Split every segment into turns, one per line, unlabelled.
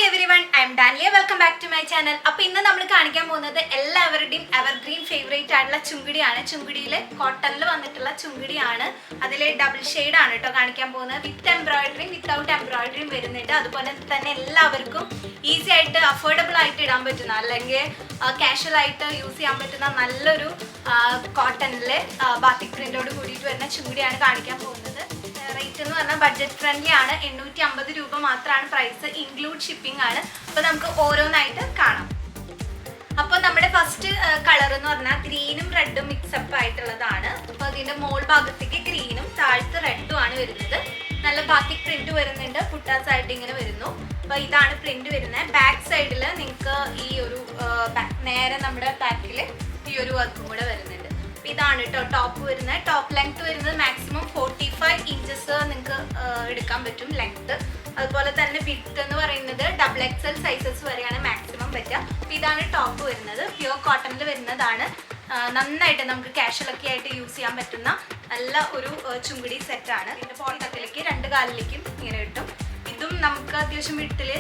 everyone, I am Daniel. Welcome back to my channel. അപ്പോൾ ഇന്ന് നമ്മൾ കാണിക്കാൻ പോകുന്നത് എല്ലാവരുടെയും എവർഗ്രീൻ ഫേവറേറ്റ് ആയിട്ടുള്ള ചുങ്കിടിയാണ്. ചുങ്കിടിയിൽ കോട്ടണിൽ വന്നിട്ടുള്ള ചുങ്കിടിയാണ്. അതിലെ ഡബിൾ ഷെയ്ഡ് ആണ് കേട്ടോ കാണിക്കാൻ പോകുന്നത്. വിത്ത് എംബ്രോയിഡറിയും വിത്തൗട്ട് എംബ്രോയിഡറിയും വരുന്നുണ്ട്. അതുപോലെ തന്നെ എല്ലാവർക്കും ഈസി ആയിട്ട് അഫോർഡബിൾ ആയിട്ട് ഇടാൻ പറ്റുന്ന അല്ലെങ്കിൽ കാഷ്വൽ ആയിട്ട് യൂസ് ചെയ്യാൻ പറ്റുന്ന നല്ലൊരു കോട്ടണിൽ ബാത്തിക് പ്രിന്റോട് കൂടിയിട്ട് വരുന്ന ചുങ്കിടിയാണ് കാണിക്കാൻ പോകുന്നത്. റേറ്റ് എന്ന് പറഞ്ഞാൽ ബഡ്ജറ്റ് ഫ്രണ്ട്ലി ആണ്. 850 രൂപ മാത്രമാണ് പ്രൈസ്, ഇൻക്ലൂഡ് ഷിപ്പിംഗ് ആണ്. അപ്പോൾ നമുക്ക് ഓരോന്നായിട്ട് കാണാം. അപ്പോൾ നമ്മുടെ ഫസ്റ്റ് കളർ എന്ന് പറഞ്ഞാൽ ഗ്രീനും റെഡും മിക്സപ്പ് ആയിട്ടുള്ളതാണ്. അപ്പോൾ അതിൻ്റെ മോൾ ഭാഗത്തേക്ക് ഗ്രീനും താഴത്ത് റെഡും ആണ് വരുന്നത്. നല്ല ബാത്തിക് പ്രിന്റ് വരുന്നുണ്ട്, പുട്ടാസ് ആയിട്ട് ഇങ്ങനെ വരുന്നു. അപ്പോൾ ഇതാണ് പ്രിന്റ് വരുന്നത്. ബാക്ക് സൈഡിൽ നിങ്ങൾക്ക് ഈ ഒരു നേരെ നമ്മുടെ ബാക്കിൽ ഈ ഒരു വർക്കും കൂടെ വരുന്നുണ്ട്. ഇതാണ് കേട്ടോ ടോപ്പ് വരുന്നത്. ടോപ്പ് ലെങ്ത് വരുന്നത് മാക്സിമം 45 ഇഞ്ചസ് നിങ്ങൾക്ക് എടുക്കാൻ പറ്റും ലെങ്ത്. അതുപോലെ തന്നെ വിഡ്ത്ത് എന്ന് പറയുന്നത് XXL സൈസസ് വരെയാണ് മാക്സിമം പറ്റുക. അപ്പോൾ ഇതാണ് ടോപ്പ് വരുന്നത്. പ്യുവർ കോട്ടണിൽ വരുന്നതാണ്. നന്നായിട്ട് നമുക്ക് കാഷ്വലൊക്കെ ആയിട്ട് യൂസ് ചെയ്യാൻ പറ്റുന്ന നല്ല ഒരു ചുങ്കിടി സെറ്റാണ്. ഇതിൻ്റെ പോക്കറ്റിലേക്ക് 2 കാലിലേക്കും ഇങ്ങനെ കിട്ടും. ഇതും നമുക്ക് അത്യാവശ്യം വീട്ടിൽ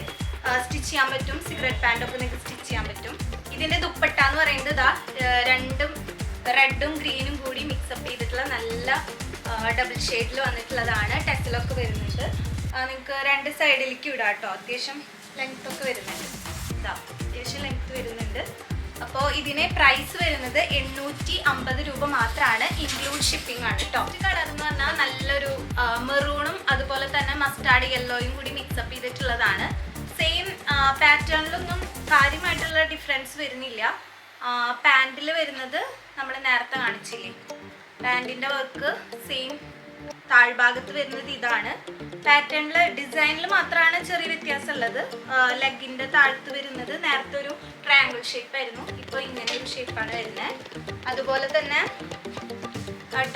സ്റ്റിച്ച് ചെയ്യാൻ പറ്റും. സിഗരറ്റ് പാൻറ്റൊക്കെ നിങ്ങൾക്ക് സ്റ്റിച്ച് ചെയ്യാൻ പറ്റും. ഇതിൻ്റെ ദുപ്പട്ട എന്ന് പറയുന്നത് ഇതാ രണ്ടും റെഡും ഗ്രീനും കൂടി മിക്സപ്പ് ചെയ്തിട്ടുള്ള നല്ല ഡബിൾ ഷെയ്ഡിൽ വന്നിട്ടുള്ളതാണ്. ടെസലൊക്കെ വരുന്നുണ്ട്. നിങ്ങൾക്ക് 2 സൈഡിലേക്ക് ഇടാം കേട്ടോ. അത്യാവശ്യം ലെങ്ത് ഒക്കെ വരുന്നുണ്ട്. ഇതാ അത്യാവശ്യം ലെങ്ത് വരുന്നുണ്ട്. അപ്പോൾ ഇതിന് പ്രൈസ് വരുന്നത് 850 രൂപ മാത്രമാണ്, ഇൻക്ലൂഡ് ഷിപ്പിംഗ് ആണ് കേട്ടോ. കളർ എന്ന് പറഞ്ഞാൽ നല്ലൊരു മെറൂണും അതുപോലെ തന്നെ മസ്റ്റാർഡ് യെല്ലോയും കൂടി മിക്സപ്പ് ചെയ്തിട്ടുള്ളതാണ്. സെയിം പാറ്റേണിലൊന്നും കാര്യമായിട്ടുള്ള ഡിഫറൻസ് വരുന്നില്ല. പാൻറ്റിൽ വരുന്നത് നമ്മൾ നേരത്തെ കാണിച്ചില്ലേ, പാൻറ്റിൻ്റെ വർക്ക് സെയിം. താഴ്ഭാഗത്ത് വരുന്നത് ഇതാണ്. പാറ്റേണിൽ ഡിസൈനിൽ മാത്രമാണ് ചെറിയ വ്യത്യാസം ഉള്ളത്. ലെഗിൻ്റെ താഴത്ത് വരുന്നത് നേരത്തെ ഒരു ട്രയാങ്കിൾ ഷേപ്പ് ആയിരുന്നു, ഇപ്പോൾ ഇങ്ങനെ ഒരു ഷേപ്പാണ് വരുന്നത്. അതുപോലെ തന്നെ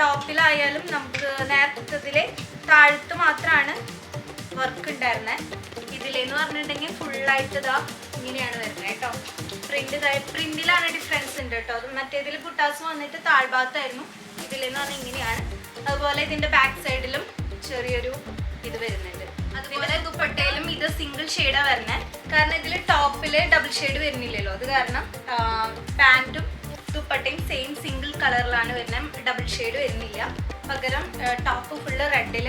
ടോപ്പിലായാലും നമുക്ക് നേരത്തെ താഴത്ത് മാത്രമാണ് വർക്ക് ഉണ്ടായിരുന്നത്. ഇതിലെന്ന് പറഞ്ഞിട്ടുണ്ടെങ്കിൽ ഫുള്ളായിട്ട് ഇതാ ഇങ്ങനെയാണ് വരുന്നത് കേട്ടോ. പ്രിന്റിലാണ് ഡിഫറൻസ് ഉണ്ട് കേട്ടോ. അത് മറ്റേതിൽ പുട്ടാസ് വന്നിട്ട് താഴ്ഭാഗത്തായിരുന്നു, ഇതിലെന്ന് പറഞ്ഞാൽ ഇങ്ങനെയാണ്. അതുപോലെ ഇതിൻ്റെ ബാക്ക് സൈഡിലും ചെറിയൊരു ഇത് വരുന്നുണ്ട്. അതുപോലെ ദുപ്പട്ടയിലും ഇത് സിംഗിൾ ഷെയ്ഡാണ് വരുന്നത്. കാരണം ഇതിൽ ടോപ്പിൽ ഡബിൾ ഷെയ്ഡ് വരുന്നില്ലല്ലോ, അത് കാരണം പാൻറ്റും ദുപ്പട്ടയും സെയിം സിംഗിൾ കളറിലാണ് വരുന്നത്. ഡബിൾ ഷെയ്ഡ് വരുന്നില്ല. പകരം ടോപ്പ് ഫുള്ള് റെഡിൽ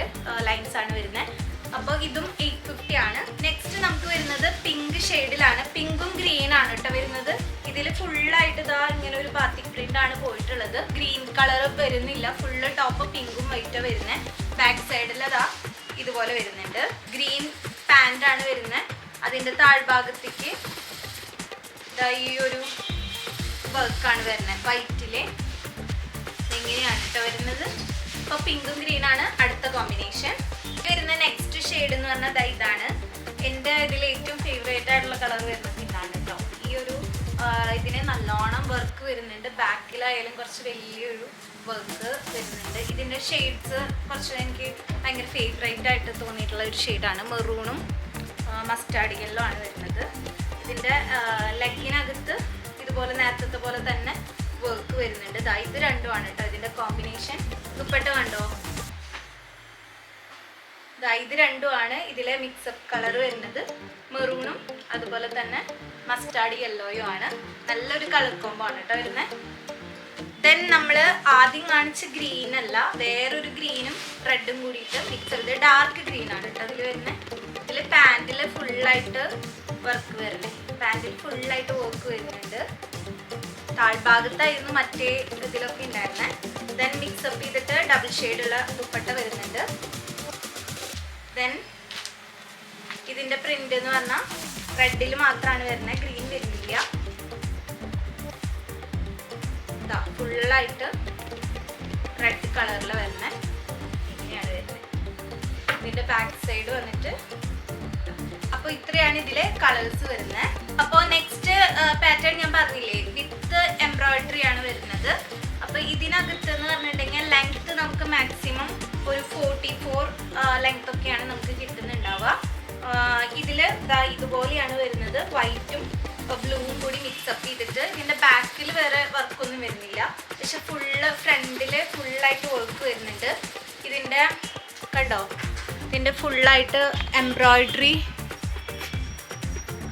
ലൈൻസ് ആണ് വരുന്നത്. അപ്പോൾ ഇതും 850 ആണ്. നെക്സ്റ്റ് നമുക്ക് വരുന്നത് പിങ്ക് ഷെയ്ഡിലാണ്. പിങ്കും ഗ്രീനാണ് കേട്ടോ വരുന്നത്. ഇതിൽ ഫുള്ളായിട്ട് ഇതാ ഇങ്ങനെ ഒരു ബാത്തിക് പ്രിന്റ് ആണ് പോയിട്ടുള്ളത്. ഗ്രീൻ കളർ വരുന്നില്ല, ഫുള്ള് ടോപ്പ് പിങ്കും വൈറ്റാണ് വരുന്നത്. ബാക്ക് സൈഡിൽ അതാ ഇതുപോലെ വരുന്നുണ്ട്. ഗ്രീൻ പാൻ്റ് ആണ് വരുന്നത്. അതിൻ്റെ താഴ്ഭാഗത്തേക്ക് ഇതാ ഈ ഒരു വർക്കാണ് വരുന്നത് വൈറ്റിൽ. എങ്ങനെയാണ് കേട്ടോ വരുന്നത്. അപ്പോൾ പിങ്കും ഗ്രീനാണ് അടുത്ത കോമ്പിനേഷൻ. വരുന്ന നെക്സ്റ്റ് ഷെയ്ഡ് എന്ന് പറഞ്ഞാൽ ഇതാണ്. എൻ്റെ ഇതിൽ ഏറ്റവും ഫേവറേറ്റ് ആയിട്ടുള്ള കളർ വരുന്നത് ഇതാണ് കേട്ടോ. ഈ ഒരു ഇതിന് നല്ലോണം വർക്ക് വരുന്നുണ്ട്. ബാക്കിലായാലും കുറച്ച് വലിയൊരു വർക്ക് വരുന്നുണ്ട്. ഇതിൻ്റെ ഷെയ്ഡ്സ് കുറച്ച് എനിക്ക് ഭയങ്കര ഫേവറേറ്റ് ആയിട്ട് തോന്നിയിട്ടുള്ള ഒരു ഷെയ്ഡാണ്. മെറൂണും മസ്റ്റാർഡ് യെല്ലോ ആണ് വരുന്നത്. ഇതിൻ്റെ ലെഗിനകത്ത് ഇതുപോലെ നേരത്തെ പോലെ തന്നെ വർക്ക് വരുന്നുണ്ട്. ഇത് രണ്ടുമാണ് കേട്ടോ ഇതിൻ്റെ കോമ്പിനേഷൻ. ദുപ്പട്ട കണ്ടോ, ഇത് രണ്ടുമാണ് ഇതിലെ മിക്സപ്പ് കളർ വരുന്നത്. മെറൂണും അതുപോലെ തന്നെ മസ്റ്റാർഡ് യെല്ലോയും ആണ്. നല്ലൊരു കളർ കോമ്പോ ആണ് കേട്ടോ വരുന്നത്. ദെൻ നമ്മൾ ആദ്യം കാണിച്ച ഗ്രീൻ അല്ല, വേറൊരു ഗ്രീനും റെഡും കൂടിയിട്ട് മിക്സ് ചെയ്ത് ഡാർക്ക് ഗ്രീൻ ആണ് കേട്ടോ അതിൽ വരുന്നത്. ഇതിൽ പാൻറ്റിൽ ഫുള്ളായിട്ട് വർക്ക് വരുന്നത്. പാൻറ്റിൽ ഫുള്ളായിട്ട് വർക്ക് വരുന്നുണ്ട്. താഴ്ഭാഗത്തായിരുന്നു മറ്റേ ഇതിലൊക്കെ ഉണ്ടായിരുന്നത്. ദെൻ മിക്സപ്പ് ചെയ്തിട്ട് ഡബിൾ ഷെയ്ഡുള്ള ദുപ്പട്ട വരുന്നുണ്ട്. ദെൻ ഇതിൻ്റെ പ്രിന്റ് എന്ന് പറഞ്ഞാൽ റെഡിൽ മാത്രമാണ് വരുന്നത്, ഗ്രീൻ വരുന്നില്ല. ഇതാ ഫുള്ളായിട്ട് റെഡ് കളറിൽ വരുന്നത് ഇങ്ങനെയാണ് വരുന്നത്. ഇതിൻ്റെ ബാക്ക് സൈഡ് വന്നിട്ട് അപ്പോൾ ഇത്രയാണ് ഇതിലെ കളേഴ്സ് വരുന്നത്. അപ്പോൾ നെക്സ്റ്റ് പാറ്റേൺ ഞാൻ പറഞ്ഞില്ലേ, വിത്ത് എംബ്രോയിഡറി ആണ് വരുന്നത്. അപ്പോൾ ഇതിനകത്ത് എന്ന് പറഞ്ഞിട്ടുണ്ടെങ്കിൽ ലെങ്ത്ത് നമുക്ക് മാക്സിമം ഒരു 44 ലെങ്ത് ഒക്കെയാണ് നമുക്ക് കിട്ടുന്നുണ്ടാവുക. ഇതിൽ ഇതുപോലെയാണ് വരുന്നത്. വൈറ്റും ബ്ലൂവും കൂടി മിക്സപ്പ് ചെയ്തിട്ട്. ഇതിൻ്റെ ബാക്കിൽ വേറെ വർക്കൊന്നും വരുന്നില്ല, പക്ഷെ ഫുള്ള് ഫ്രണ്ടിൽ ഫുള്ളായിട്ട് വർക്ക് വരുന്നുണ്ട്. ഇതിൻ്റെ കണ്ടോ, ഇതിൻ്റെ ഫുള്ളായിട്ട് എംബ്രോയിഡറി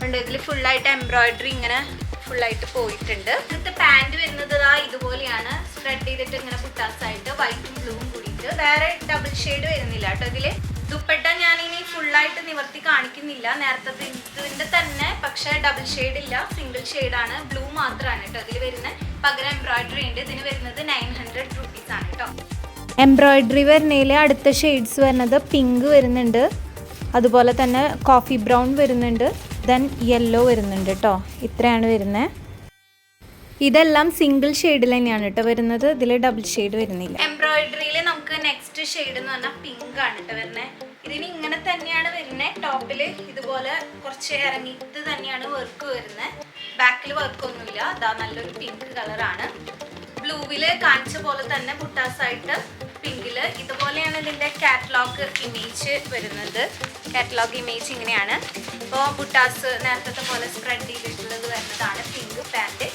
ഉണ്ട്. ഇതിൽ ഫുള്ളായിട്ട് എംബ്രോയിഡറി ഇങ്ങനെ ഫുള്ളായിട്ട് പോയിട്ടുണ്ട്. ഇന്നത്തെ പാൻറ് വരുന്നത് ഇതുപോലെയാണ്, സ്പ്രെഡ് ചെയ്തിട്ട് ഇങ്ങനെ ബുട്ടാസായിട്ട് വൈറ്റും ബ്ലൂവും കൂടിയിട്ട്. വേറെ ഡബിൾ ഷെയ്ഡ് വരുന്നില്ല കേട്ടോ ഇതില്. ദുപ്പട്ട ഞാനിനി ഫുള്ളായിട്ട് നിവർത്തി കാണിക്കുന്നില്ല, നേരത്തെ ഇതിന്റെ തന്നെ, പക്ഷെ ഡബിൾ ഷെയ്ഡ് ഇല്ല, സിംഗിൾ ഷെയ്ഡാണ്, ബ്ലൂ മാത്രമാണ് കേട്ടോ ഇതിൽ വരുന്നത്. പകരം എംബ്രോയിഡറി ഉണ്ട്. ഇതിന് വരുന്നത് 900 rupees ആണ് കേട്ടോ. എംബ്രോയിഡറി വരുന്നതിൽ അടുത്ത ഷെയ്ഡ്സ് വരുന്നത് പിങ്ക് വരുന്നുണ്ട്, അതുപോലെ തന്നെ കോഫി ബ്രൗൺ വരുന്നുണ്ട്, ദെൻ യെല്ലോ വരുന്നുണ്ട് കേട്ടോ. ഇത്രയാണ് വരുന്നത്. ഇതെല്ലാം സിംഗിൾ ഷെയ്ഡിൽ തന്നെയാണ് കേട്ടോ വരുന്നത്, ഇതിൽ ഡബിൾ ഷെയ്ഡ് വരുന്നില്ല. എംബ്രോയിഡറിയിൽ നമുക്ക് നെക്സ്റ്റ് ഷെയ്ഡ് എന്ന് പറഞ്ഞാൽ പിങ്ക് ആണ് കേട്ടോ വരുന്നത്. ഇതിന് ഇങ്ങനെ തന്നെയാണ് വരുന്നത്, ടോപ്പിൽ ഇതുപോലെ കുറച്ച് ഇറങ്ങിയിട്ട് തന്നെയാണ് വർക്ക് വരുന്നത്, ബാക്കിൽ വർക്കൊന്നുമില്ല. അതാ നല്ലൊരു പിങ്ക് കളറാണ്. ബ്ലൂവിൽ കാണിച്ച പോലെ തന്നെ ബുട്ടാസായിട്ട് പിങ്കില് ഇതുപോലെയാണ് ഇതിൻ്റെ കാറ്റലോഗ് ഇമേജ് വരുന്നത്. കാറ്റലോഗ് ഇമേജ് ഇങ്ങനെയാണ്. അപ്പോൾ ബുട്ടാസ് നേരത്തെ പോലെ സ്പ്രെഡ് ചെയ്തിട്ടുള്ളത് വരുന്നതാണ് പിങ്ക് പാൻറ്.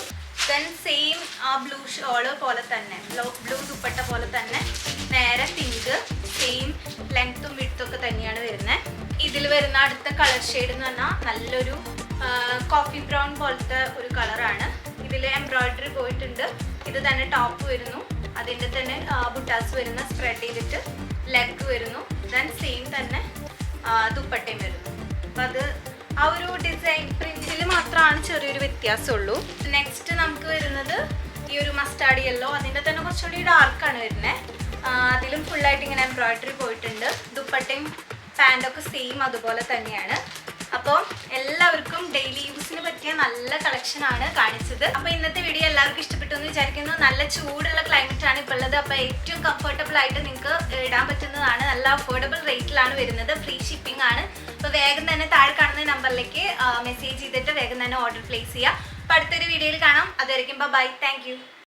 ദെൻ സെയിം ആ ബ്ലൂ ഷോള് പോലെ തന്നെ, ബ്ലൂ ദുപ്പട്ട പോലെ തന്നെ നേരെ പിങ്ക്, സെയിം ലെങ്ത്തും വിഡ്ത്തും ഒക്കെ തന്നെയാണ് വരുന്നത്. ഇതിൽ വരുന്ന അടുത്ത കളർ ഷെയ്ഡ് എന്ന് പറഞ്ഞാൽ നല്ലൊരു കോഫി ബ്രൗൺ പോലത്തെ ഒരു കളറാണ്. ഇതിൽ എംബ്രോയിഡറി പോയിട്ടുണ്ട്. ഇത് തന്നെ ടോപ്പ് വരുന്നു, അതിൻ്റെ തന്നെ ബുട്ടാസ് വരുന്ന സ്പ്രെഡ് ചെയ്തിട്ട് ലെഗ് വരുന്നു. ദെൻ സെയിം തന്നെ ദുപ്പട്ടയും വരുന്നു. അപ്പം അത് ആ ഒരു ഡിസൈൻ പ്രിന്റിൽ മാത്രമാണ് ചെറിയൊരു വ്യത്യാസമുള്ളൂ. നെക്സ്റ്റ് നമുക്ക് വരുന്നത് ഈ ഒരു മസ്റ്റാർഡ് യെല്ലോ, അതിൻ്റെ തന്നെ കുറച്ചുകൂടി ഡാർക്കാണ് വരുന്നത്. അതിലും ഫുള്ളായിട്ട് ഇങ്ങനെ എംബ്രോയിഡറി പോയിട്ടുണ്ട്. ദുപ്പട്ടയും പാൻറ്റൊക്കെ സെയിം അതുപോലെ തന്നെയാണ്. അപ്പോൾ എല്ലാവർക്കും ഡെയിലി യൂസിന് പറ്റിയ നല്ല കളക്ഷനാണ് കാണിച്ചത്. അപ്പോൾ ഇന്നത്തെ വീഡിയോ എല്ലാവർക്കും ഇഷ്ടപ്പെട്ടു എന്ന് വിചാരിക്കുന്നു. നല്ല ചൂടുള്ള ക്ലൈമറ്റ് ആണ് ഇപ്പോൾ ഉള്ളത്. അപ്പോൾ ഏറ്റവും കംഫർട്ടബിൾ ആയിട്ട് നിങ്ങൾക്ക് ഇടാൻ പറ്റുന്നതാണ്. നല്ല അഫോർഡബിൾ റേറ്റിലാണ് വരുന്നത്, ഫ്രീ ഷിപ്പിംഗ് ആണ്. അപ്പോൾ വേഗം തന്നെ താഴെ കാണുന്ന നമ്പറിലേക്ക് മെസ്സേജ് ചെയ്തിട്ട് വേഗം തന്നെ ഓർഡർ പ്ലേസ് ചെയ്യുക. അപ്പോൾ അടുത്തൊരു വീഡിയോയിൽ കാണാം. അതുവരെയ്ക്കും ബൈ, താങ്ക് യു.